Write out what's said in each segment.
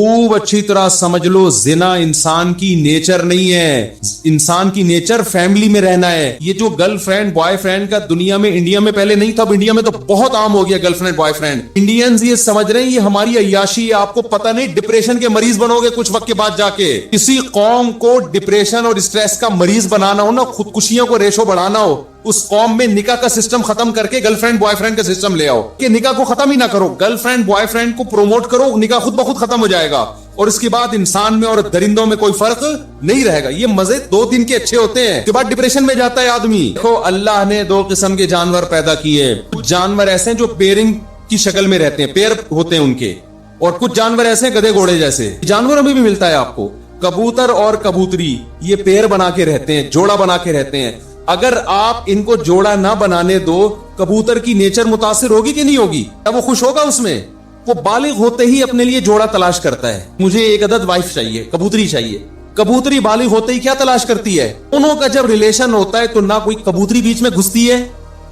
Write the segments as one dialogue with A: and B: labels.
A: खूब अच्छी तरह समझ लो, जिना इंसान की नेचर नहीं है। इंसान की नेचर फैमिली में रहना है। ये जो गर्लफ्रेंड बॉयफ्रेंड का दुनिया में, इंडिया में पहले नहीं था, अब इंडिया में तो बहुत आम हो गया गर्लफ्रेंड बॉयफ्रेंड। इंडियंस ये समझ रहे हैं ये हमारी अय्याशी है। आपको पता नहीं डिप्रेशन के मरीज बनोगे कुछ वक्त के बाद जाके। किसी कौम को डिप्रेशन और स्ट्रेस का मरीज बनाना हो ना, खुदकुशियों को रेशो बढ़ाना हो, उस कौम में निकाह का सिस्टम खत्म करके गर्लफ्रेंड बॉयफ्रेंड का सिस्टम ले आओ कि निकाह को खत्म ही ना करो, गर्लफ्रेंड बॉयफ्रेंड को प्रमोट करो, निकाह खुद ब खुद खत्म हो जाएगा और इसके बाद इंसान में और दरिंदों में कोई फर्क नहीं रहेगा। ये मजे 2 दिन के अच्छे होते हैं, उसके बाद डिप्रेशन में जाता है आदमी। देखो, अल्लाह ने 2 किस्म के जानवर पैदा किए। कुछ जानवर ऐसे हैं जो पेयरिंग की शक्ल में रहते हैं, पेयर होते हैं उनके, और कुछ जानवर ऐसे हैं गधे घोड़े जैसे। जानवरों में भी मिलता है आपको। कबूतर और कबूतरी ये पेयर बना के रहते हैं, जोड़ा बना के रहते हैं। अगर आप इनको जोड़ा ना बनाने दो, कबूतर की नेचर मुतासिर होगी कि नहीं होगी? क्या वो खुश होगा उसमें? वो बालिग होते ही अपने लिए जोड़ा तलाश करता है। मुझे एक अदद वाइफ चाहिए, कबूतरी चाहिए। कबूतरी बालिग होते ही क्या तलाश करती है? दोनों का जब रिलेशन होता है तो ना कोई कबूतरी बीच में घुसती है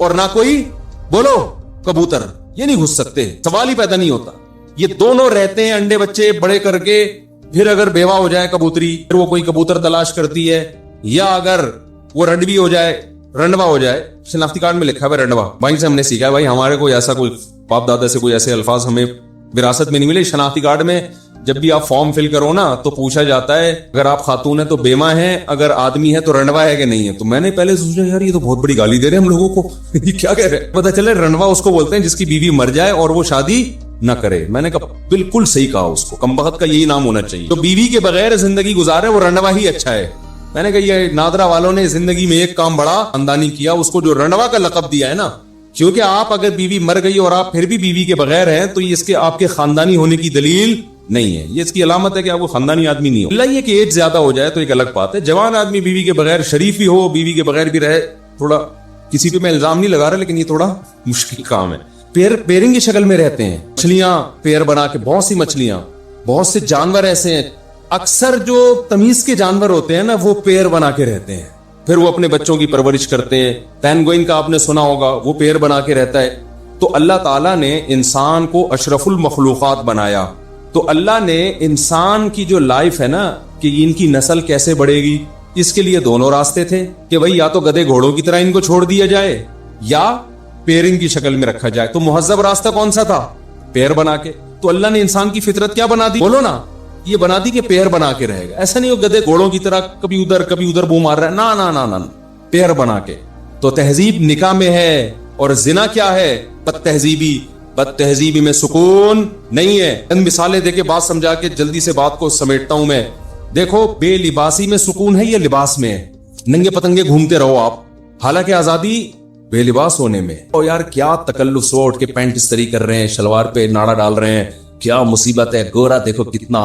A: और ना कोई, बोलो, कबूतर। ये नहीं घुस सकते, सवाल ही पैदा नहीं होता। ये दोनों रहते हैं अंडे बच्चे बड़े करके, फिर अगर बेवा हो जाए कबूतरी, फिर वो कोई कबूतर तलाश करती है, या अगर वो रंडवी हो जाए, रंडवा हो जाए। शनाख्ती कार्ड में लिखा है रंडवा, भाई से हमने सीखा है। भाई हमारे कोई ऐसा कोई बाप दादा से कोई ऐसे अल्फाज हमें विरासत में नहीं मिले। शनाख्ती कार्ड में जब भी आप फॉर्म फिल करो ना तो पूछा जाता है अगर आप खातून है तो बेमा है, अगर आदमी है तो रंडवा है कि नहीं है। तो मैंने पहले सोचा यार ये तो बहुत बड़ी गाली दे रहे हैं हम लोगों को, ये क्या कह रहे हैं। पता चले रंडवा उसको बोलते हैं जिसकी बीवी मर जाए और वो शादी न करे। मैंने कहा बिल्कुल सही कहा, उसको कमबख्त का यही नाम होना चाहिए। तो बीवी के बगैर जिंदगी गुजारे वो रंडवा ही अच्छा है। मैंने कहा ये नादरा वालों ने जिंदगी में एक काम बड़ा खानदानी किया, उसको जो रंडवा का लकब दिया है ना, क्योंकि आप अगर बीवी मर गई और आप फिर भी बीवी के बगैर हैं तो ये इसके आपके खानदानी होने की दलील नहीं है। ये इसकी अलामत है कि आप वो खानदानी आदमी नहीं हो। अल्लाह ये कि एज ज्यादा हो जाए तो एक अलग बात है। जवान आदमी बीवी के बगैर शरीफ भी हो, बीवी के बगैर भी रहे, थोड़ा किसी पे मैं इल्जाम नहीं लगा रहा, लेकिन ये थोड़ा मुश्किल काम है। पेयरिंग की शक्ल में रहते हैं। मछलियां पेयर बना के, बहुत सी मछलियां, बहुत से जानवर ऐसे हैं। अक्सर जो तमीज के जानवर होते हैं ना वो पेयर बना के रहते हैं, फिर वो अपने बच्चों की परवरिश करते हैं। पेंगुइन का आपने सुना होगा, वो पेयर बना के रहता है। तो अल्लाह ताला ने इंसान को अशरफुल मखलूकात बनाया। तो अल्लाह ने इंसान की जो लाइफ है ना कि इनकी नस्ल कैसे बढ़ेगी, इसके लिए दोनों रास्ते थे कि भाई या तो गधे घोड़ों की तरह इनको छोड़ दिया जाए या पेयरिंग की शक्ल में रखा जाए। तो मुहज्जब रास्ता कौन सा था? पेयर बना के। तो अल्लाह ने इंसान की फितरत क्या बना दी, बोलो ना, ये बना दी कि पेयर बना के रहेगा। ऐसा नहीं हो गधे घोड़ों की तरह कभी उधर बू मार रहा है, ना ना ना ना, पेयर बना के। तो तहजीब निकाह में है और जिना क्या है? बदतहजीबी। बदतहजीबी में सुकून नहीं है। इन मिसालें देके बात समझा के जल्दी से बात को समेटता हूं मैं। देखो, बेलिबासी में सुकून है या लिबास में है? नंगे पतंगे घूमते रहो आप, हालांकि आजादी बेलिबास होने में। और यार क्या तकल्लुफ, सो उठ के पैंट इस्त्री कर रहे हैं, शलवार पे नाड़ा डाल रहे हैं, क्या मुसीबत है। गोरा देखो कितना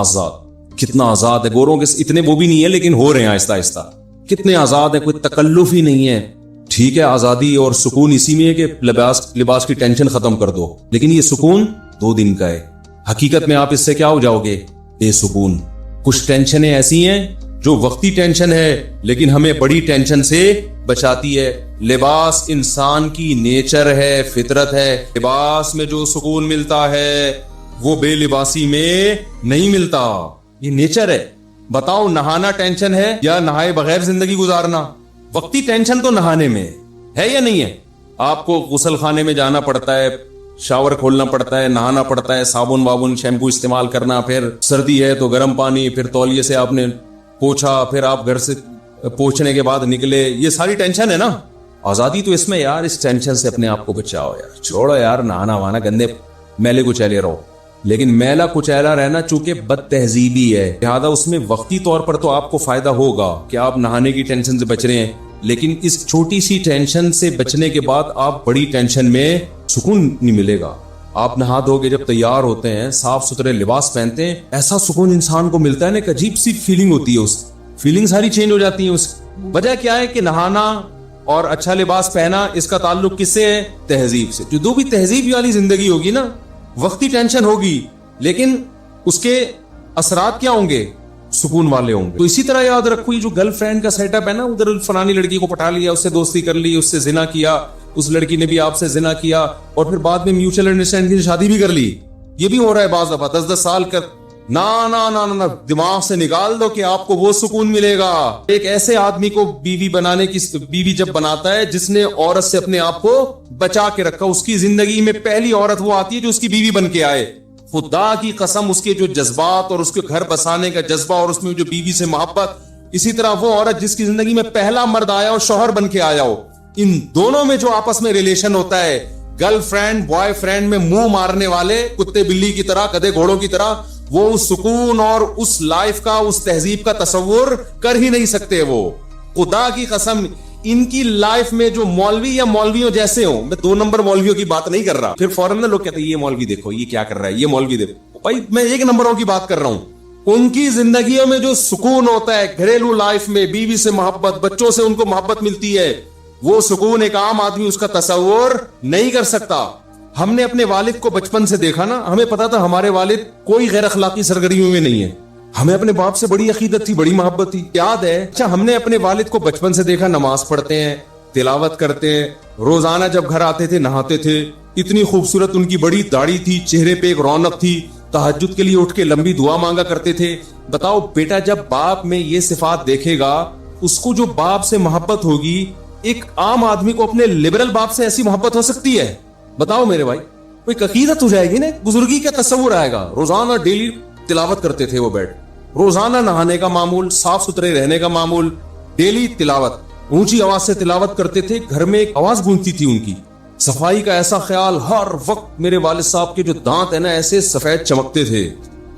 A: आजाद है। गोरों के इतने वो भी नहीं है लेकिन हो रहे हैं आहिस्ता आहिस्ता, कितने आजाद है, कोई तकल्लुफ ही नहीं है। ठीक है, आजादी और सुकून इसी में है कि लिबास की टेंशन खत्म कर दो, लेकिन ये सुकून 2 दिन का है। हकीकत में आप इससे क्या हो जाओगे? बेसुकून। कुछ टेंशनें ऐसी हैं जो वक्ती टेंशन है लेकिन हमें बड़ी टेंशन से बचाती है। लिबास इंसान की नेचर है, फितरत है। लिबास में जो सुकून मिलता है वो बेलिबासी में नहीं मिलता, ये नेचर है। बताओ, नहाना टेंशन है या नहाए बगैर जिंदगी गुजारना? वक्ती टेंशन तो नहाने में है या नहीं है? आपको गुसल खाने में जाना पड़ता है, शावर खोलना पड़ता है, नहाना पड़ता है, साबुन वाबुन शैम्पू इस्तेमाल करना, फिर सर्दी है तो गर्म पानी, फिर तौलिए से आपने पोछा, फिर आप घर से पोछने के बाद निकले। ये सारी टेंशन है ना। आजादी तो इसमें यार, इस टेंशन से अपने आप को बचाओ यार। छोड़ो यार नहाना वहाना, गंदे मैले कुचैले रहो। लेकिन मैला कुचैला रहना चूंकि बदतहजीबी है, लिहाजा उसमें वक्ती तौर पर तो आपको फायदा होगा कि आप नहाने की टेंशन से बच रहे हैं, लेकिन इस छोटी सी टेंशन से बचने के बाद आप बड़ी टेंशन में सुकून नहीं मिलेगा। आप नहा धोके जब तैयार होते हैं, साफ सुथरे लिबास पहनते हैं, ऐसा सुकून इंसान को मिलता है ना, एक अजीब सी फीलिंग होती है, उस फीलिंग सारी चेंज हो जाती है। उस वजह क्या है कि नहाना और अच्छा लिबास पहना, इसका ताल्लुक किससे है? तहजीब से। जो भी तहजीब वाली जिंदगी होगी ना, वक्ती टेंशन होगी लेकिन उसके असरात क्या होंगे? सुकून वाले होंगे। तो इसी तरह याद रखो, ये जो गर्लफ्रेंड का सेटअप है ना, उधर फलानी लड़की को पटा लिया, उससे दोस्ती कर ली, उससे जिना किया, उस लड़की ने भी आपसे जिना किया और फिर बाद में म्यूचुअल अंडरस्टैंडिंग से शादी भी कर ली। ये भी हो रहा है बाज़ दफा। 10-10 साल का ना ना ना ना ना, दिमाग से निकाल दो कि आपको वो सुकून मिलेगा। एक ऐसे आदमी को बीवी बनाने की, बीवी जब बनाता है जिसने औरत से अपने आप को बचा के रखा, उसकी जिंदगी में पहली औरत वो आती है जो उसकी बीवी बन के आए। खुदा की कसम, उसके जो जज्बात और उसके घर बसाने का जज्बा और उसमें जो बीवी से मोहब्बत, इसी तरह वो औरत जिसकी जिंदगी में पहला मर्द आया हो, शौहर बन के आया हो, इन दोनों में जो आपस में रिलेशन होता है, गर्लफ्रेंड बॉयफ्रेंड में मुंह मारने वाले कुत्ते बिल्ली की तरह, गधे घोड़ों की तरह, वो उस सुकून और उस लाइफ का, उस तहजीब का तस्वुर कर ही नहीं सकते। वो खुदा की कसम, इनकी लाइफ में जो मौलवी या मौलवियों जैसे हो, मैं 2 नंबर मौलवियों की बात नहीं कर रहा, फिर फौरन ना लोग कहते हैं ये मौलवी देखो ये क्या कर रहा है, ये मौलवी देखो, भाई मैं 1 नंबरों की बात कर रहा हूं। उनकी जिंदगियों में जो सुकून होता है, घरेलू लाइफ में बीवी से मोहब्बत, बच्चों से उनको मोहब्बत मिलती है, वो सुकून एक आम आदमी उसका तस्वुर नहीं कर सकता। हमने अपने वालिद को बचपन से देखा ना, हमें पता था हमारे वालिद कोई गैर अखलाकी सरगर्मियों में नहीं है। हमें अपने बाप से बड़ी अकीदत थी, बड़ी मोहब्बत थी, याद है। अच्छा, हमने अपने वालिद को बचपन से देखा, नमाज पढ़ते हैं, तिलावत करते हैं, रोजाना जब घर आते थे नहाते थे, इतनी खूबसूरत उनकी बड़ी दाढ़ी थी, चेहरे पे एक रौनक थी, तहज्जुद के लिए उठ के लंबी दुआ मांगा करते थे। बताओ बेटा, जब बाप में ये सिफात देखेगा, उसको जो बाप से मोहब्बत होगी, एक आम आदमी को अपने लिबरल बाप से ऐसी मोहब्बत हो सकती है? बताओ मेरे भाई, कोई अकीदत हो जाएगी ना, बुजुर्गी का तस्वुर आएगा। रोजाना डेली तिलावत करते थे वो बैठ, रोजाना नहाने का मामूल, साफ सुथरे रहने का मामूल, डेली तिलावत, ऊंची आवाज से तिलावत करते थे, घर में एक आवाज गूंजती थी उनकी, सफाई का ऐसा ख्याल हर वक्त। मेरे वालिद साहब के जो दांत है ना, ऐसे सफेद चमकते थे।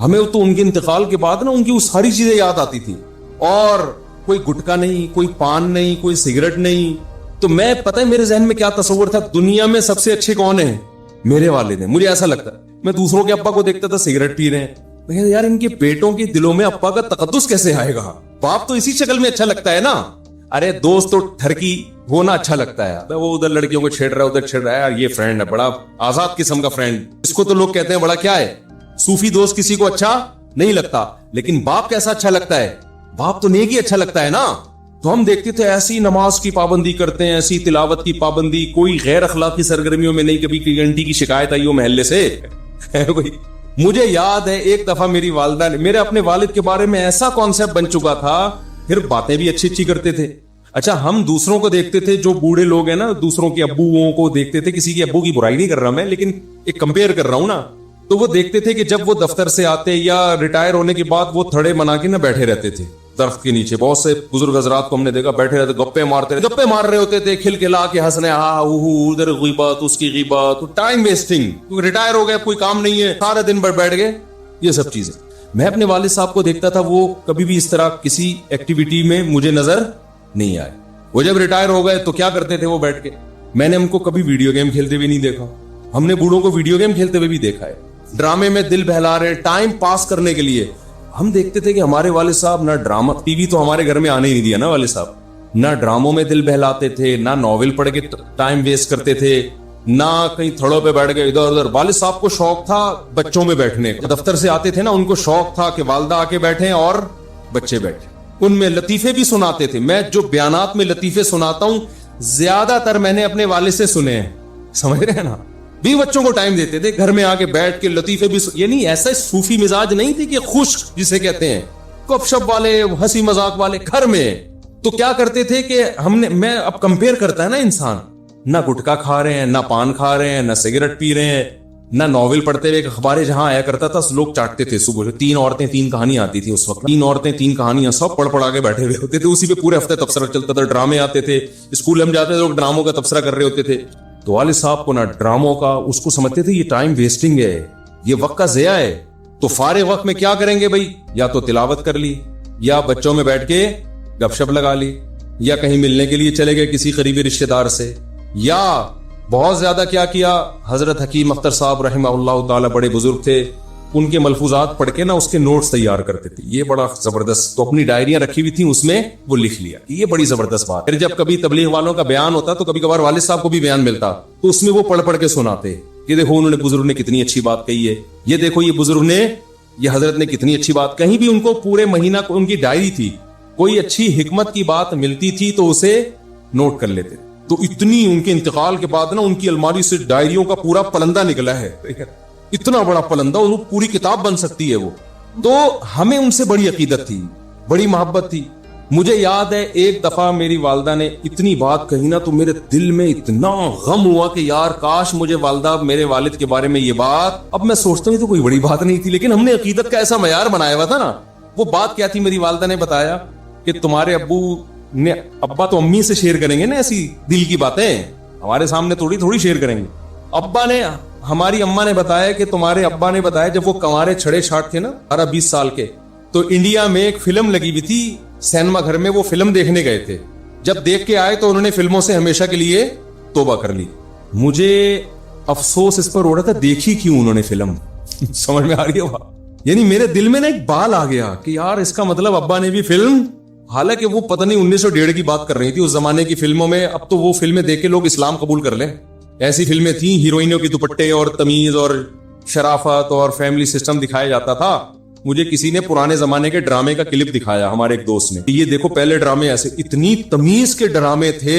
A: हमें तो उनके इंतकाल के बाद ना उनकी वो सारी चीजें याद आती थी। और कोई गुटखा नहीं, कोई पान नहीं, कोई सिगरेट नहीं। तो मैं, पता है मेरे जहन में क्या तस्वुर था, दुनिया में सबसे अच्छे कौन है? मेरे वालिद हैं, मुझे ऐसा लगता है। मैं दूसरों के अब्बा को देखता था सिगरेट पी रहे हैं, मैं कहता यार इनके बेटों के दिलों में अब्बा का तकद्दुस कैसे आएगा? बाप तो इसी शक्ल में अच्छा लगता है ना। अरे दोस्त तो ठरकी होना अच्छा लगता है, वो उधर लड़कियों को छेड़ रहा है, उधर छेड़ रहा है, यार ये फ्रेंड है, बड़ा आजाद किस्म का फ्रेंड। इसको तो लोग कहते हैं बड़ा क्या है, सूफी दोस्त किसी को अच्छा नहीं लगता। लेकिन बाप कैसा अच्छा लगता है? बाप तो नेकी अच्छा लगता है ना। तो हम देखते थे ऐसी नमाज की पाबंदी करते हैं, ऐसी तिलावत की पाबंदी, कोई गैर अखलाकी सरगर्मियों में नहीं। कभी कोई घंटी की शिकायत आई हो महल्ले से कोई। मुझे याद है एक दफा मेरी वालिदा ने, मेरे अपने वालिद के बारे में ऐसा कॉन्सेप्ट बन चुका था, फिर बातें भी अच्छी अच्छी करते थे। अच्छा, हम दूसरों को देखते थे, जो बूढ़े लोग हैं ना, दूसरों के अब्बुओं को देखते थे, किसी के अब्बू की बुराई नहीं कर रहा मैं, लेकिन एक कंपेयर कर रहा हूं ना। तो वो देखते थे कि जब वो दफ्तर से आते या रिटायर होने के बाद वो थड़े बना के ना बैठे रहते थे दरख्त के नीचे। बहुत से बुजुर्ग हजरात को हमने देखा बैठे रहते, गप्पे मार रहे होते थे, खिलखिला के हंसने, हा उधर गीबत उसकी गीबत, तो टाइम वेस्टिंग, क्योंकि रिटायर हो गए, कोई काम नहीं है, सारे दिन भर बैठ गए, ये सब चीजें। मैं अपने वालिद साहब को देखता था, वो कभी भी इस तरह किसी एक्टिविटी में मुझे नजर नहीं आए। वो जब रिटायर हो गए तो क्या करते थे वो बैठ के, मैंने हमको कभी वीडियो गेम खेलते हुए नहीं देखा। हमने बूढ़ों को वीडियो गेम खेलते हुए भी देखा है, ड्रामे में दिल बहला रहे, टाइम पास करने के लिए। हम देखते थे कि हमारे वालिद साहब ना ड्रामा, टीवी तो हमारे घर में आने ही नहीं दिया ना वालिद साहब, ना ड्रामों में दिल बहलाते थे, ना नॉवेल पढ़ के टाइम वेस्ट करते थे, ना कहीं थड़ों पे बैठ गए इधर उधर। वालिद साहब को शौक था बच्चों में बैठने का। दफ्तर से आते थे ना, उनको शौक था कि वालदा आके बैठे और बच्चे बैठे, उनमें लतीफे भी सुनाते थे। मैं जो बयानात में लतीफे सुनाता हूं, ज्यादातर मैंने अपने वालिद से सुने हैं, समझ रहे हैं ना। भी बच्चों को टाइम देते थे, घर में आके बैठ के लतीफे भी, ये नहीं ऐसा सूफी मिजाज नहीं थी कि खुश जिसे कहते हैं, गपशप वाले, हंसी मजाक वाले घर में। तो क्या करते थे कि मैं अब कंपेयर करता है ना इंसान, ना गुटखा खा रहे हैं, ना पान खा रहे हैं, ना सिगरेट पी रहे हैं, ना नॉवेल पढ़ते हुए। अखबारें जहां आया करता था लोग चाटते थे सुबह, 3 औरतें 3 कहानी आती थी उस वक्त, 3 औरतें 3 कहानियां, सब पढ़ पढ़ा के बैठे हुए होते थे, उसी पे पूरे हफ्ते तबसरा चलता था। ड्रामे आते थे, स्कूल हम जाते थे, लोग ड्रामों का तबसरा कर रहे होते थे। तो वालिद साहब को ना ड्रामों का, उसको समझते थे ये टाइम वेस्टिंग है, ये वक्त का ज़िया है। तो फारे वक्त में क्या करेंगे भाई, या तो तिलावत कर ली, या बच्चों में बैठ के गपशप लगा ली, या कहीं मिलने के लिए चले गए किसी करीबी रिश्तेदार से, या बहुत ज्यादा क्या किया, हजरत हकीम अख्तर साहब रहमहुल्लाह ताला बड़े बुजुर्ग थे, उनके मलफूजात पढ़ के ना उसके नोट्स तैयार करते थे। ये बड़ा जबरदस्त, तो अपनी डायरियां रखी हुई थी, उसमें वो लिख लिया, ये बड़ी जबरदस्त बात। फिर जब कभी तबलीग वालों का बयान होता तो कभी कभार वालिद साहब को भी बयान मिलता, तो उसमें वो पढ़ पढ़ के सुनाते, ये देखो उन्होंने, बुजुर्ग ने कितनी अच्छी बात कही है, ये देखो ये बुजुर्ग ने, ये हजरत ने कितनी अच्छी बात। कहीं भी उनको पूरे महीना को उनकी डायरी थी, कोई अच्छी हिकमत की बात मिलती थी तो उसे नोट कर लेते। तो इतनी उनके इंतकाल के बाद ना उनकी अलमारी से डायरियों का पूरा पलंदा निकला है, इतना बड़ा पलंदा, वो पूरी किताब बन सकती है वो। تو ہمیں ان سے بڑی عقیدت تھی, بڑی محبت تھی. مجھے یاد ہے ایک دفعہ میری والدہ نے اتنی بات کہی نا, تو میرے دل میں اتنا غم ہوا کہ یار کاش مجھے والدہ میرے والد کے بارے میں یہ بات, اب میں سوچتا ہوں تو کوئی بڑی بات نہیں تھی, لیکن ہم نے عقیدت کا ایسا معیار بنایا ہوا تھا نا. وہ بات کیا تھی, میری والدہ نے بتایا کہ تمہارے ابا تو امی سے شیئر کریں گے نا ایسی دل کی باتیں, ہمارے سامنے تھوڑی شیئر کریں گے. ابا نے, ہماری اماں نے بتایا کہ تمہارے ابا نے بتایا جب وہ کنوارے چھڑے چھاٹ تھے نا 18-20 سال کے, تو انڈیا میں ایک فلم لگی ہوئی تھی سینما گھر میں, وہ فلم دیکھنے گئے تھے. جب دیکھ کے آئے تو انہوں نے فلموں سے ہمیشہ کے لیے توبہ کر لی. مجھے افسوس اس پر ہو رہا تھا دیکھی کیوں انہوں نے فلم, سمجھ میں آ رہی ہے بات, یعنی میرے دل میں نا ایک بال آ گیا کہ یار اس کا مطلب ابا نے بھی فلم, حالانکہ وہ پتہ نہیں 1901 کی بات کر رہی تھی اس زمانے کی فلموں میں. اب تو وہ فلمیں دیکھ کے لوگ اسلام قبول کر لیں, ایسی فلمیں تھیں, ہیروئنوں کی دوپٹے اور تمیز اور شرافت اور فیملی سسٹم دکھایا جاتا تھا. مجھے کسی نے پرانے زمانے کے ڈرامے کا کلپ دکھایا, ہمارے ایک دوست نے, یہ دیکھو پہلے ڈرامے ایسے, اتنی تمیز کے ڈرامے تھے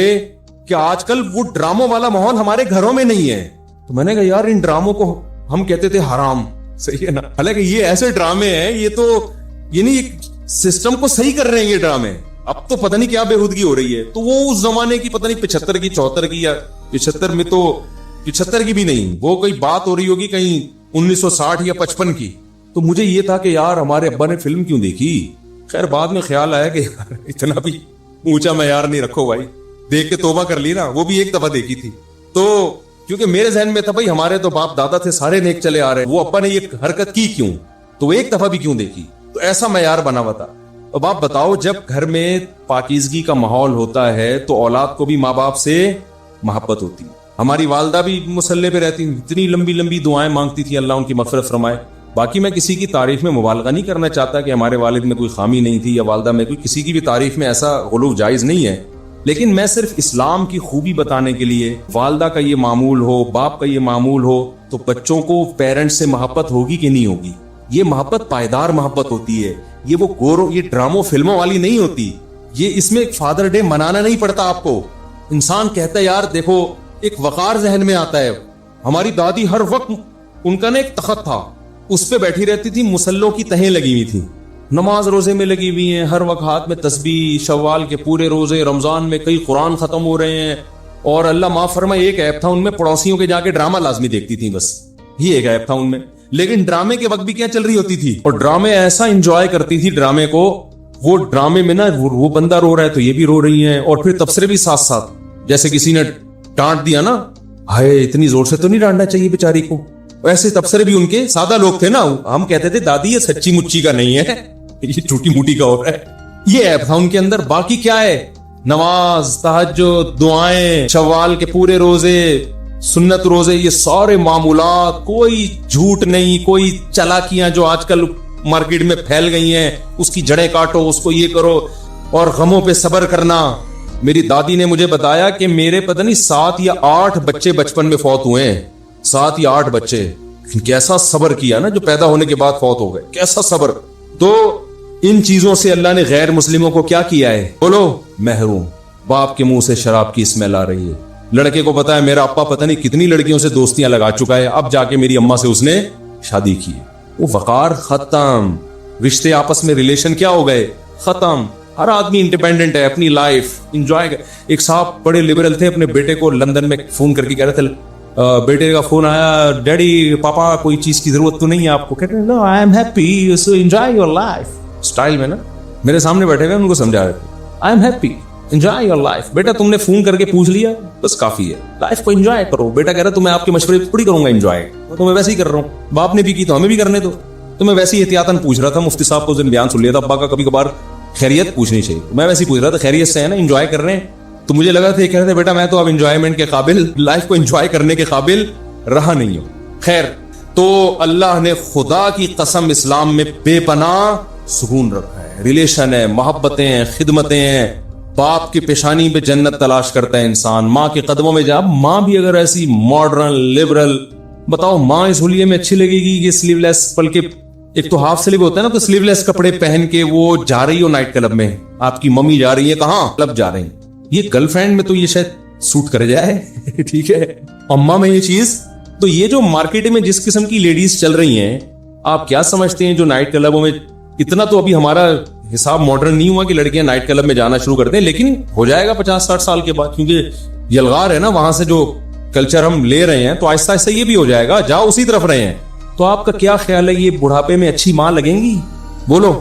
A: کہ آج کل وہ ڈراموں والا ماحول ہمارے گھروں میں نہیں ہے. تو میں نے کہا یار ان ڈراموں کو ہم کہتے تھے حرام, صحیح ہے نا, حالانکہ یہ ایسے ڈرامے ہیں, یہ تو یعنی سسٹم کو صحیح کر رہے ہیں یہ ڈرامے. اب تو پتہ نہیں کیا بےہودگی ہو رہی ہے. تو وہ اس زمانے کی پتہ نہیں 75 کی 74 کی یا 75 میں تو 75 کی بھی نہیں, وہ کوئی بات ہو رہی ہوگی کہیں 1960 یا 55 کی. تو مجھے یہ تھا کہ یار ہمارے ابا نے فلم کیوں دیکھی. خیر بعد میں خیال آیا کہ یار اتنا بھی اونچا معیار نہیں رکھو بھائی, دیکھ کے توبہ کر لی نا, وہ بھی ایک دفعہ دیکھی تھی. تو کیونکہ میرے ذہن میں تھا بھائی ہمارے تو باپ دادا تھے سارے نیک چلے آ رہے, وہ ابا نے یہ حرکت کی کیوں, تو ایک دفعہ بھی کیوں دیکھی. تو ایسا معیار بنا ہوا تھا. اب آپ بتاؤ جب گھر میں پاکیزگی کا ماحول ہوتا ہے تو اولاد کو بھی ماں باپ سے محبت ہوتی ہے. ہماری والدہ بھی مصلی پہ رہتی, اتنی لمبی لمبی دعائیں مانگتی تھی اللہ ان کی مغفرت فرمائے. باقی میں کسی کی تعریف میں مبالغہ نہیں کرنا چاہتا کہ ہمارے والد میں کوئی خامی نہیں تھی یا والدہ میں کوئی, کسی کی بھی تعریف میں ایسا غلو جائز نہیں ہے. لیکن میں صرف اسلام کی خوبی بتانے کے لیے, والدہ کا یہ معمول ہو, باپ کا یہ معمول ہو, تو بچوں کو پیرنٹس سے محبت ہوگی کہ نہیں ہوگی. یہ محبت پائیدار محبت ہوتی ہے, یہ وہ یہ ڈراموں فلموں والی نہیں ہوتی. یہ اس میں ایک فادر ڈے منانا نہیں پڑتا آپ کو. انسان کہتا ہے یار دیکھو, ایک وقار ذہن میں آتا ہے. ہماری دادی ہر وقت, ان کا نا ایک تخت تھا, اس پہ بیٹھی رہتی تھی, مسلوں کی تہیں لگی ہوئی تھی, نماز روزے میں لگی ہوئی ہیں, ہر وقت ہاتھ میں تسبیح, شوال کے پورے روزے, رمضان میں کئی قرآن ختم ہو رہے ہیں. اور اللہ معاف فرمائے ایک ایپ تھا ان میں, پڑوسیوں کے جا کے ڈرامہ لازمی دیکھتی تھی, بس یہ ایک ایپ تھا ان میں. لیکن ڈرامے کے وقت بھی کیا چل رہی ہوتی تھی, اور ڈرامے ایسا انجوائے کرتی تھی ڈرامے کو. وہ ڈرامے میں نا وہ بندہ رو رہا ہے تو یہ بھی رو رہی ہیں, اور پھر تبصرے بھی ساتھ ساتھ. جیسے کسی نے ڈانٹ دیا نا, ہائے اتنی زور سے تو نہیں ڈانٹنا چاہیے بیچاری کو, ایسے تبصرے بھی ان کے. سادہ لوگ تھے نا, ہم کہتے تھے دادی یہ سچی مچی کا نہیں ہے, یہ چھوٹی موٹی کا ہو رہا ہے. یہ ایپ تھا ان کے اندر. باقی کیا ہے, نماز, تہجد, دعائیں, شوال کے پورے روزے, سنت روزے, یہ سارے معمولات, کوئی جھوٹ نہیں, کوئی چالاکیاں جو آج کل مارکیٹ میں پھیل گئی ہیں, اس کی جڑیں کاٹو, اس کو یہ کرو, اور غموں پہ صبر کرنا. میری دادی نے مجھے بتایا کہ میرے پتہ نہیں 7 یا 8 بچے بچپن میں فوت ہوئے ہیں, 7 یا 8 بچے. کیسا صبر کیا نا, جو پیدا ہونے کے بعد فوت ہو گئے, کیسا صبر. تو ان چیزوں سے اللہ نے غیر مسلموں کو کیا کیا ہے, بولو محروم. باپ کے منہ سے شراب کی اسمیل آ رہی ہے. لڑکے کو پتا ہے میرا ابا پتہ نہیں کتنی لڑکیوں سے دوستیاں لگا چکا ہے, اب جا کے میری اماں سے اس نے شادی کی. وہ وقار ختم, رشتے آپس میں ریلیشن کیا ہو گئے, ختم. ہر آدمی انڈیپینڈنٹ ہے, اپنی لائف انجوائے. ایک صاحب بڑے لبرل تھے, اپنے بیٹے کو لندن میں فون کر کے کہہ رہے تھے, بیٹے کا فون آیا, ڈیڈی پاپا کوئی چیز کی ضرورت تو نہیں ہے آپ کو, کہتے ہیں no I am happy, so enjoy your life. Style میں نا میرے سامنے بیٹھے ہوئے ان کو سمجھا رہے تھے, I am happy, enjoy your life. بیٹا تم نے فون کر کے پوچھ لیا, بس کافی ہے, لائف کو انجوائے کرو. بیٹا کہہ رہا تو میں آپ کے مشورے تھوڑی کروں گا انجوائے, تو میں ویسے ہی کر رہا ہوں, باپ نے بھی کی تو ہمیں بھی کرنے دو. تو میں ویسے ہی احتیاطاً پوچھ رہا تھا, مفتی صاحب کو اس دن بیان سن لیا تھا, ابا کا کبھی کبھار خیریت پوچھنی چاہیے, میں ویسے ہی پوچھ رہا تھا خیریت سے ہے نا, انجوائے کر رہے ہیں. تو مجھے لگا تھا یہ کہہ رہے تھے بیٹا میں تو اب انجوائمنٹ کے قابل, لائف کو انجوائے کرنے کے قابل رہا نہیں ہوں. خیر, تو اللہ نے خدا کی قسم اسلام میں بے پناہ سکون رکھا ہے, ریلیشن ہے, محبتیں ہیں, خدمتیں ہیں. باپ کی پیشانی پہ جنت تلاش کرتا ہے انسان, ماں کے قدموں میں جا. ماں بھی اگر ایسی ماڈرن لبرل, بتاؤ ماں اس ہولیے میں اچھی لگے گی کہ سلیو لیس, بلکہ ایک تو ہاف سلیو ہوتا ہے نا, تو سلیو لیس کپڑے پہن کے وہ جا رہی ہو نائٹ کلب میں, آپ کی ممی جا رہی ہے کہاں, کلب جا رہی ہیں. یہ گرل فرینڈ میں تو یہ شاید سوٹ کر جائے, ٹھیک ہے, اماں میں یہ چیز. تو یہ جو مارکیٹ میں جس قسم کی لیڈیز چل رہی ہیں, آپ کیا سمجھتے ہیں جو نائٹ کلبوں میں, اتنا تو ابھی ہمارا حساب ماڈرن نہیں ہوا کہ لڑکیاں نائٹ کلب میں جانا شروع کر دیں, لیکن ہو جائے گا 50-60 سال کے بعد, کیونکہ یلغار ہے نا وہاں سے جو کلچر ہم لے رہے ہیں, تو آہستہ آہستہ یہ بھی ہو جائے گا, جاؤ اسی طرف رہے ہیں. تو آپ کا کیا خیال ہے, یہ بڑھاپے میں اچھی ماں لگیں گی؟ بولو.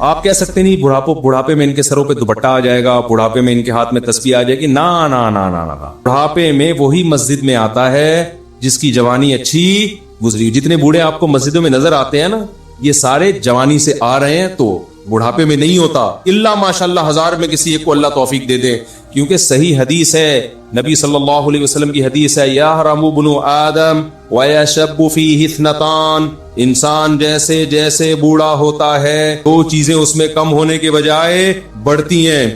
A: آپ کہہ سکتے نہیں بڑھاپے میں ان کے سروں پہ دوپٹہ آ جائے گا, بڑھاپے میں ان کے ہاتھ میں تسبیح آ جائے گی. نا نا نا نا نا, بڑھاپے میں وہی مسجد میں آتا ہے جس کی جوانی اچھی گزری. جتنے بوڑھے آپ کو مسجدوں میں نظر آتے ہیں نا, یہ سارے جوانی سے آ رہے ہیں, تو بڑھاپے میں نہیں ہوتا. اللہ ماشاءاللہ 1000 میں کسی ایک کو اللہ توفیق دے دے, کیونکہ صحیح حدیث ہے, نبی صلی اللہ علیہ وسلم کی حدیث ہے, یحرم ابن آدم ویشب فیہ اثنتان, انسان جیسے جیسے بوڑھا ہوتا ہے 2 چیزیں اس میں کم ہونے کے بجائے بڑھتی ہیں,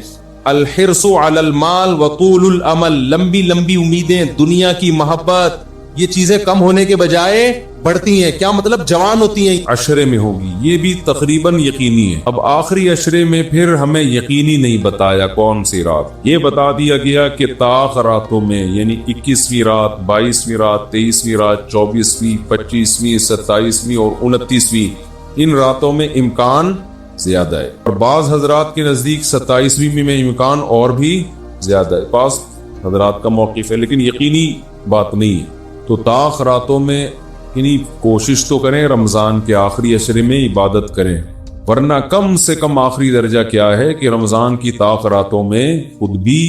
A: الحرص علی المال وطول الامل, لمبی لمبی امیدیں, دنیا کی محبت, یہ چیزیں کم ہونے کے بجائے بڑھتی ہیں. کیا مطلب؟ جوان ہوتی ہیں. عشرے میں ہوگی, یہ بھی تقریباً یقینی ہے. اب آخری عشرے میں پھر ہمیں یقینی نہیں بتایا کون سی رات, یہ بتا دیا گیا کہ طاق راتوں میں, یعنی 21ویں رات, 22ویں رات, 23ویں رات, 24ویں, 25ویں, 27ویں اور 29ویں, ان راتوں میں امکان زیادہ ہے. اور بعض حضرات کے نزدیک 27ویں میں امکان اور بھی زیادہ ہے. بعض حضرات کا موقف ہے, لیکن یقینی بات نہیں ہے. تو طاق راتوں میں یعنی کوشش تو کریں رمضان کے آخری عشرے میں عبادت کریں, ورنہ کم سے کم آخری درجہ کیا ہے کہ رمضان کی طاق راتوں میں خود بھی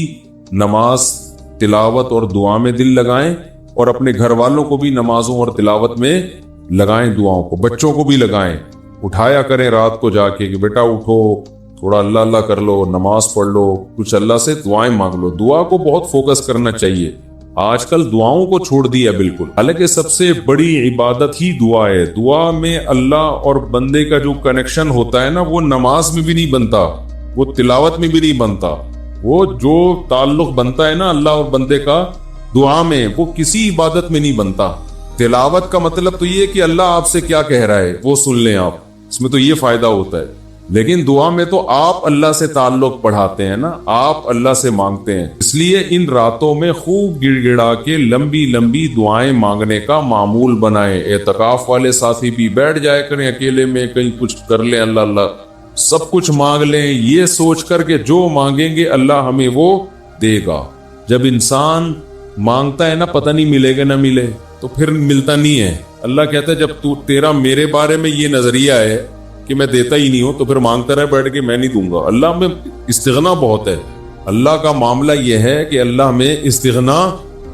A: نماز, تلاوت اور دعا میں دل لگائیں, اور اپنے گھر والوں کو بھی نمازوں اور تلاوت میں لگائیں, دعاؤں کو, بچوں کو بھی لگائیں, اٹھایا کریں رات کو جا کے کہ بیٹا اٹھو, تھوڑا اللہ اللہ کر لو, نماز پڑھ لو, کچھ اللہ سے دعائیں مانگ لو. دعا کو بہت فوکس کرنا چاہیے. آج کل دعاؤں کو چھوڑ دیا بالکل, حالانکہ سب سے بڑی عبادت ہی دعا ہے. دعا میں اللہ اور بندے کا جو کنیکشن ہوتا ہے نا, وہ نماز میں بھی نہیں بنتا, وہ تلاوت میں بھی نہیں بنتا. وہ جو تعلق بنتا ہے نا اللہ اور بندے کا دعا میں, وہ کسی عبادت میں نہیں بنتا. تلاوت کا مطلب تو یہ کہ اللہ آپ سے کیا کہہ رہا ہے وہ سن لیں آپ, اس میں تو یہ فائدہ ہوتا ہے. لیکن دعا میں تو آپ اللہ سے تعلق بڑھاتے ہیں نا, آپ اللہ سے مانگتے ہیں. اس لیے ان راتوں میں خوب گڑ گڑا کے لمبی لمبی دعائیں مانگنے کا معمول بنائیں. اعتکاف والے ساتھی بھی بیٹھ جائے کریں اکیلے میں, کہیں کچھ کر لیں, اللہ اللہ سب کچھ مانگ لیں, یہ سوچ کر کہ جو مانگیں گے اللہ ہمیں وہ دے گا. جب انسان مانگتا ہے نا, پتہ نہیں ملے گا نہ ملے, تو پھر ملتا نہیں ہے. اللہ کہتا ہے جب تیرا میرے بارے میں یہ نظریہ ہے کہ میں دیتا ہی نہیں ہوں, تو پھر مانگتا رہے بیٹھ کے, میں نہیں دوں گا. اللہ میں استغنا بہت ہے. اللہ کا معاملہ یہ ہے کہ اللہ میں استغنا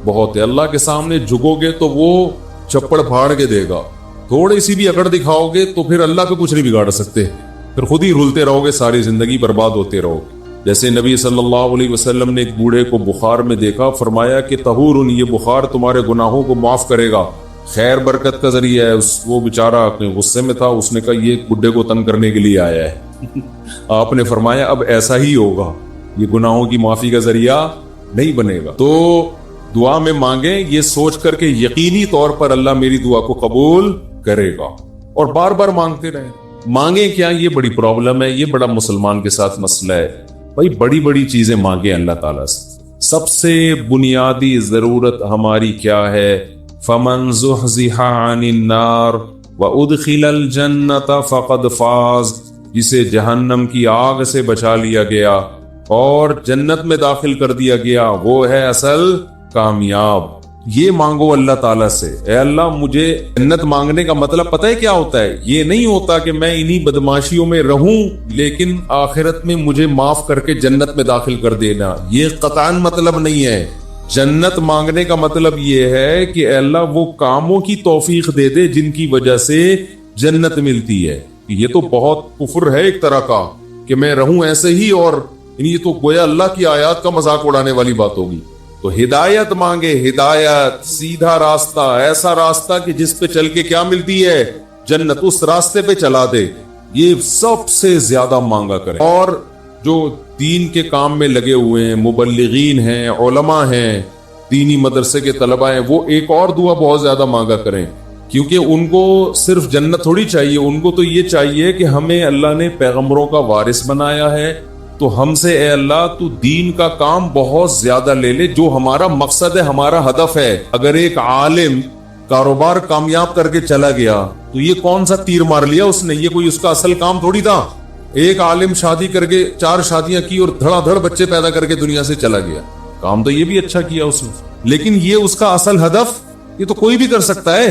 A: بہت ہے. اللہ کے سامنے جھکو گے تو وہ چپڑ پھاڑ کے دے گا, تھوڑی سی بھی اکڑ دکھاؤ گے تو پھر اللہ کو کچھ نہیں بگاڑ سکتے, پھر خود ہی رولتے رہو گے, ساری زندگی برباد ہوتے رہو گے. جیسے نبی صلی اللہ علیہ وسلم نے ایک بوڑھے کو بخار میں دیکھا, فرمایا کہ طہور, یہ بخار تمہارے گناہوں کو معاف کرے گا, خیر برکت کا ذریعہ ہے. وہ بیچارہ اپنے غصے میں تھا, اس نے کہا یہ بڈھے کو تنگ کرنے کے لیے آیا ہے. آپ نے فرمایا اب ایسا ہی ہوگا, یہ گناہوں کی معافی کا ذریعہ نہیں بنے گا. تو دعا میں مانگیں یہ سوچ کر کے یقینی طور پر اللہ میری دعا کو قبول کرے گا, اور بار بار مانگتے رہیں. مانگیں کیا, یہ بڑی پرابلم ہے, یہ بڑا مسلمان کے ساتھ مسئلہ ہے. بھائی بڑی بڑی چیزیں مانگیں اللہ تعالیٰ سے. سب سے بنیادی ضرورت ہماری کیا ہے؟ فمن زحزح عن النار وادخل الجنة فقد فاز, جسے جہنم کی آگ سے بچا لیا گیا اور جنت میں داخل کر دیا گیا, وہ ہے اصل کامیاب. یہ مانگو اللہ تعالیٰ سے, اے اللہ مجھے جنت. مانگنے کا مطلب پتہ ہے کیا ہوتا ہے؟ یہ نہیں ہوتا کہ میں انہی بدماشیوں میں رہوں لیکن آخرت میں مجھے معاف کر کے جنت میں داخل کر دینا, یہ قطعاً مطلب نہیں ہے. جنت مانگنے کا مطلب یہ ہے کہ اے اللہ وہ کاموں کی توفیق دے دے جن کی وجہ سے جنت ملتی ہے. یہ تو بہت کفر ہے ایک طرح کا کہ میں رہوں ایسے ہی, اور یہ تو گویا اللہ کی آیات کا مذاق اڑانے والی بات ہوگی. تو ہدایت مانگے, ہدایت, سیدھا راستہ, ایسا راستہ کہ جس پہ چل کے کیا ملتی ہے؟ جنت. اس راستے پہ چلا دے, یہ سب سے زیادہ مانگا کریں. اور جو دین کے کام میں لگے ہوئے ہیں, مبلغین ہیں, علماء ہیں, دینی مدرسے کے طلباء ہیں, وہ ایک اور دعا بہت زیادہ مانگا کریں, کیونکہ ان کو صرف جنت تھوڑی چاہیے, ان کو تو یہ چاہیے کہ ہمیں اللہ نے پیغمبروں کا وارث بنایا ہے, تو ہم سے اے اللہ تو دین کا کام بہت زیادہ لے لے, جو ہمارا مقصد ہے, ہمارا ہدف ہے. اگر ایک عالم कारोबार कामयाब करके चला गया, तो ये कौन सा तीर मार लिया उसने? ये कोई उसका असल काम थोड़ी था। एक आलिम शादी करके 4 शादियां की और धड़ाधड़ बच्चे पैदा करके दुनिया से चला गया। काम तो ये भी अच्छा किया उसने, लेकिन ये उसका असल हदफ, ये तो कोई भी कर सकता है।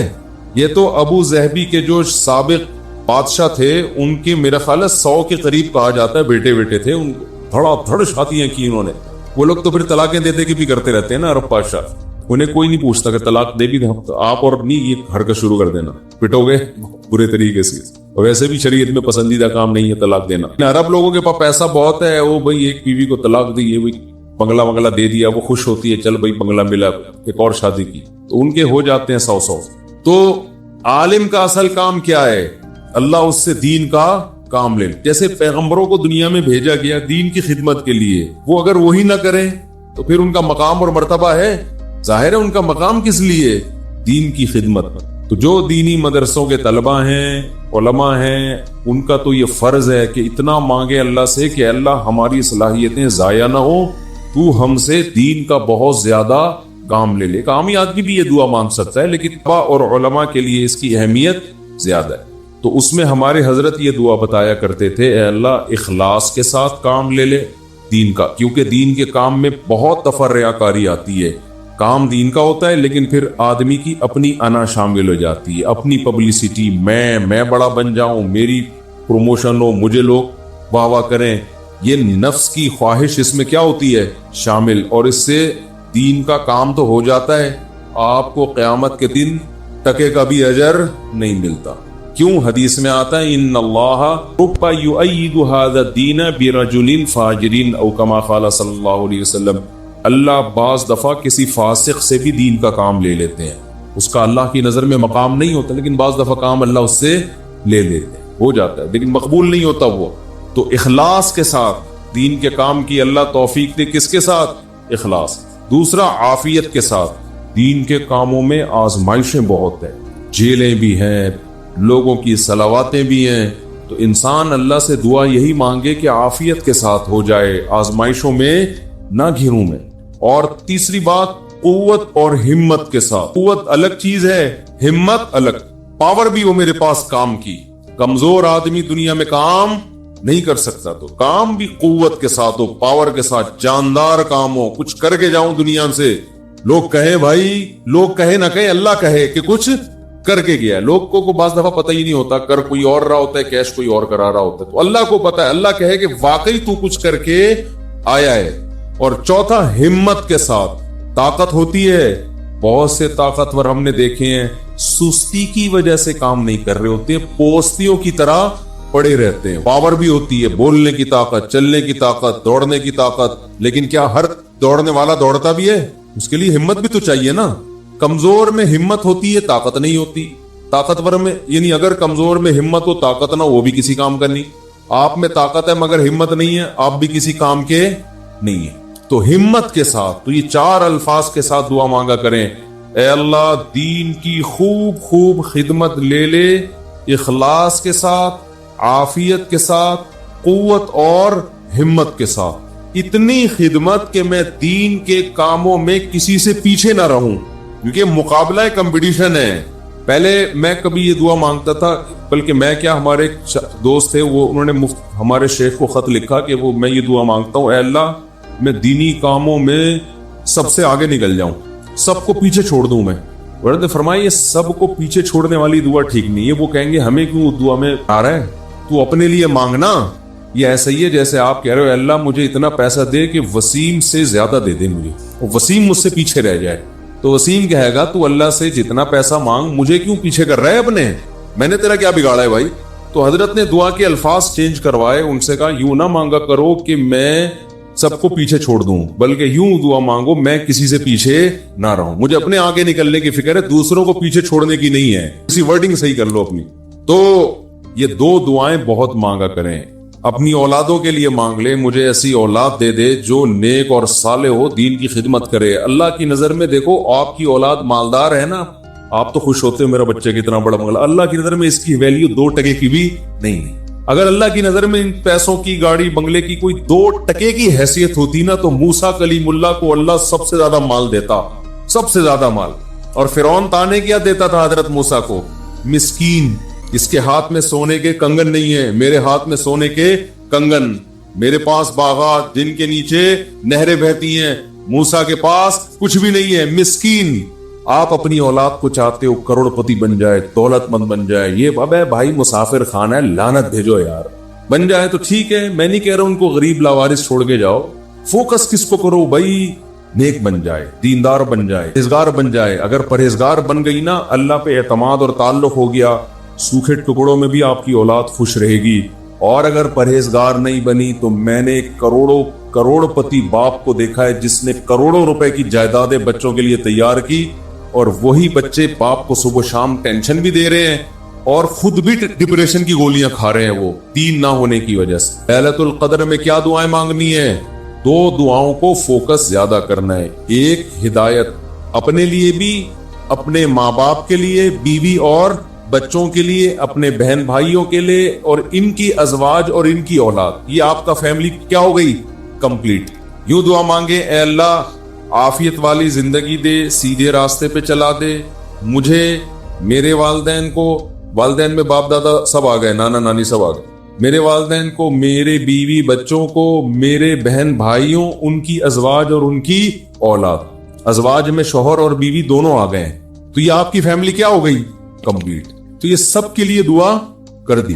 A: ये तो अबू ज़हबी के जो साबिक बादशाह थे, उनके मेरा ख्याल है 100 के करीब कहा जाता है बेटे बेटे थे, उनको धड़ाधड़ शादियां की उन्होंने। वो लोग तो फिर तलाकें दे दे के भी करते रहते हैं ना अरब बादशाह, उन्हें कोई नहीं पूछता कि तलाक दे भी दे तो आप और नहीं ये हरकत शुरू कर देना, पिटोगे बुरे तरीके से। और वैसे भी शरीयत में पसंदीदा काम नहीं है तलाक देना। अरब लोगों के पास पैसा बहुत है, वो भाई एक बीवी को तलाक दी, ये भाई बंगला वंगला दे दिया, वो खुश होती है, चल भाई बंगला मिला, एक और शादी की, तो उनके हो जाते हैं 100। तो आलिम का असल काम क्या है? अल्लाह उससे दीन का काम ले। जैसे पैगंबरों को दुनिया में भेजा गया दीन की खिदमत के लिए, वो अगर वही ना करें तो फिर उनका मकाम और मर्तबा है? जाहिर है उनका मकाम किस लिए? दीन की खिदमत। तो जो दीनी मदरसों के तलबा हैं, उलमा हैं, उनका तो ये फर्ज है कि इतना मांगे अल्लाह से कि अल्लाह हमारी सलाहियतें जाया ना हो, तू हमसे दीन का बहुत ज्यादा काम ले ले। एक आमी आदमी भी ये दुआ मांग सकता है, लेकिन तलबा और उलमा के लिए इसकी अहमियत ज्यादा है। तो उसमें हमारे हजरत ये दुआ बताया करते थे, ए अल्लाह इखलास के साथ काम ले ले दीन का, क्योंकि दीन के काम में बहुत दफा रियाकारी आती है। काम दीन का होता है, लेकिन फिर आदमी की अपनी अना शामिल हो जाती है, अपनी पब्लिसिटी, मैं बड़ा बन जाऊं, मेरी प्रमोशन हो, मुझे लोग वाह वाह करें, ये नफ्स की ख्वाहिश इसमें क्या होती है शामिल, और इससे दीन का काम तो हो जाता है, आपको क़यामत के दिन टके का भी अजर नहीं मिलता। क्यों? हदीस में आता है इन्नल्लाह रुब्बा युअय्यिदु हाज़ा दीन बिरजुलिन फाजिरिन औ कमा क़ाल सल्लल्लाहु अलैहि वसल्लम। अल्लाह बाज दफा किसी फासिक से भी दीन का काम ले लेते हैं, उसका अल्लाह की नजर में मकाम नहीं होता, लेकिन बाज दफा काम अल्लाह उससे ले लेते हैं, हो जाता है, लेकिन मकबूल नहीं होता वो। तो इखलास के साथ दीन के काम की अल्लाह तौफीक दे। किसके साथ? इखलास। दूसरा, आफियत के साथ। दीन के कामों में आजमाइशें बहुत है, जेलें भी हैं, लोगों की सलावातें भी हैं, तो इंसान अल्लाह से दुआ यही मांगे कि आफियत के साथ हो जाए, आजमाइशों में ना घिरूं मैं। और तीसरी बात, कुव्वत और हिम्मत के साथ। कुव्वत अलग चीज है, हिम्मत अलग। पावर भी हो मेरे पास काम की, कमजोर आदमी दुनिया में काम नहीं कर सकता, तो काम भी कुव्वत के साथ हो, पावर के साथ, जानदार काम हो, कुछ करके जाऊं दुनिया से, लोग कहे भाई, लोग कहे ना कहे, अल्लाह कहे कि कुछ करके गया है। लोगों को बास दफा पता ही नहीं होता, कर कोई और रहा होता है, कैश कोई और करा रहा होता है, तो अल्लाह को पता है, अल्लाह कहे कि वाकई तू कुछ करके आया है। और चौथा, हिम्मत के साथ। ताकत होती है, बहुत से ताकतवर हमने देखे हैं सुस्ती की वजह से काम नहीं कर रहे होते, पोस्तियों की तरह पड़े रहते हैं। पावर भी होती है, बोलने की ताकत, चलने की ताकत, दौड़ने की ताकत, लेकिन क्या हर दौड़ने वाला दौड़ता भी है? उसके लिए हिम्मत भी तो चाहिए ना। कमजोर में हिम्मत होती है, ताकत नहीं होती। ताकतवर में, यानी अगर कमजोर में हिम्मत हो, ताकत ना, वो भी किसी काम का नहीं। आप में ताकत है मगर हिम्मत नहीं है, आप भी किसी काम के नहीं है। तो हिम्मत के साथ, तो ये 4 अल्फाज के साथ दुआ मांगा करें, ए अल्लाह दीन की खूब खूब खिदमत ले ले, इखलास के साथ, आफियत के साथ, कुव्वत और हिम्मत के साथ। इतनी खिदमत कि मैं दीन के कामों में किसी से पीछे ना रहूं, क्योंकि मुकाबला है, कंपटीशन है। पहले मैं कभी ये दुआ मांगता था, बल्कि मैं क्या, हमारे एक दोस्त थे, वो उन्होंने हमारे शेख को खत लिखा कि वो, मैं ये दुआ मांगता हूँ, ए अल्लाह मैं दीनी कामों में सबसे आगे निकल जाऊं, सबको पीछे छोड़ दूं मैं। उन्होंने फरमाया ये सबको पीछे छोड़ने वाली दुआ ठीक नहीं है। वो कहेंगे हमें क्यों दुआ में आ रहा है, तू अपने लिए मांगना। ये ऐसा ही है जैसे आप कह रहे हो अल्लाह मुझे इतना पैसा दे कि वसीम से ज्यादा दे दे मुझे, और वसीम मुझसे पीछे रह जाए, तो वसीम कहेगा तू अल्लाह से जितना पैसा मांग, मुझे क्यों पीछे कर रहा है अपने, मैंने तेरा क्या बिगाड़ा है भाई। तो हजरत ने दुआ के अल्फाज चेंज करवाए, उनसे कहा यूं ना मांगा करो कि मैं सबको पीछे छोड़ दूं, बल्कि यूं दुआ मांगो मैं किसी से पीछे ना रहूं, मुझे अपने आगे निकलने की फिक्र है, दूसरों को पीछे छोड़ने की नहीं है। इसी वर्डिंग सही कर लो अपनी। तो ये 2 दुआएं बहुत मांगा करें। अपनी औलादों के लिए मांग ले, मुझे ऐसी औलाद दे दे जो नेक और साले हो, दीन की खिदमत करे। अल्लाह की नजर में देखो, आपकी औलाद मालदार है ना, आप तो खुश होते हो मेरा बच्चे कितना बड़ा बंगला, अल्लाह की नजर में इसकी वैल्यू 2 टके की भी नहीं। अगर अल्लाह की नजर में इन पैसों की, गाड़ी बंगले की कोई 2 टके की हैसियत होती ना, तो मूसा कलीमुल्लाह को अल्लाह सबसे ज्यादा माल देता, सबसे ज्यादा माल। اور فرعون ताने क्या देता था हजरत मूसा को? मिस्कीन, इसके हाथ में सोने के कंगन नहीं है, मेरे हाथ में सोने के कंगन, मेरे पास बागात जिनके नीचे नहरें बहती हैं, मूसा के पास कुछ भी नहीं है। मिस्कीन, आप अपनी औलाद को चाहते हो करोड़पति बन जाए, दौलतमंद बन जाए, ये अबे भाई मुसाफिर खाना है, लानत भेजो यार। बन जाए तो ठीक है, मैं नहीं कह रहा उनको गरीब लावारिस छोड़ के जाओ, फोकस किसको करो भाई, नेक बन जाए, दीनदार बन जाए, परहेजगार बन जाए। अगर परहेजगार बन गई ना, अल्लाह पे एतमाद और ताल्लुक हो गया, सूखे टुकड़ों में भी आपकी औलाद खुश रहेगी। और अगर परहेजगार नहीं बनी तो मैंने करोड़पति बाप को देखा है जिसने करोड़ों रुपए की जायदादें बच्चों के लिए तैयार की, और वही बच्चे बाप को सुबह शाम टेंशन भी दे रहे हैं और खुद भी डिप्रेशन की गोलियां खा रहे हैं, वो दीन ना होने की वजह से। लैलतुल कद्र में क्या दुआएं मांगनी है? 2 दुआओं को फोकस ज्यादा करना है। एक, हिदायत अपने लिए भी, अपने माँ बाप के लिए, बीवी और बच्चों के लिए, अपने बहन भाइयों के लिए, और इनकी अजवाज और इनकी औलाद, ये आपका फैमिली क्या हो गई? कंप्लीट। यूं दुआ मांगे, ए अल्लाह आफियत वाली जिंदगी दे, सीधे रास्ते पे चला दे मुझे, मेरे वालिदैन को, वालिदैन में बाप दादा सब आ गए, नाना नानी सब आ गए, मेरे वालिदैन को, मेरे बीवी बच्चों को, मेरे बहन भाइयों, उनकी अजवाज और उनकी औलाद। अजवाज में शौहर और बीवी दोनों आ गए हैं, तो ये आपकी फैमिली क्या हो गई? कंप्लीट। तो ये सब के लिए दुआ कर दी।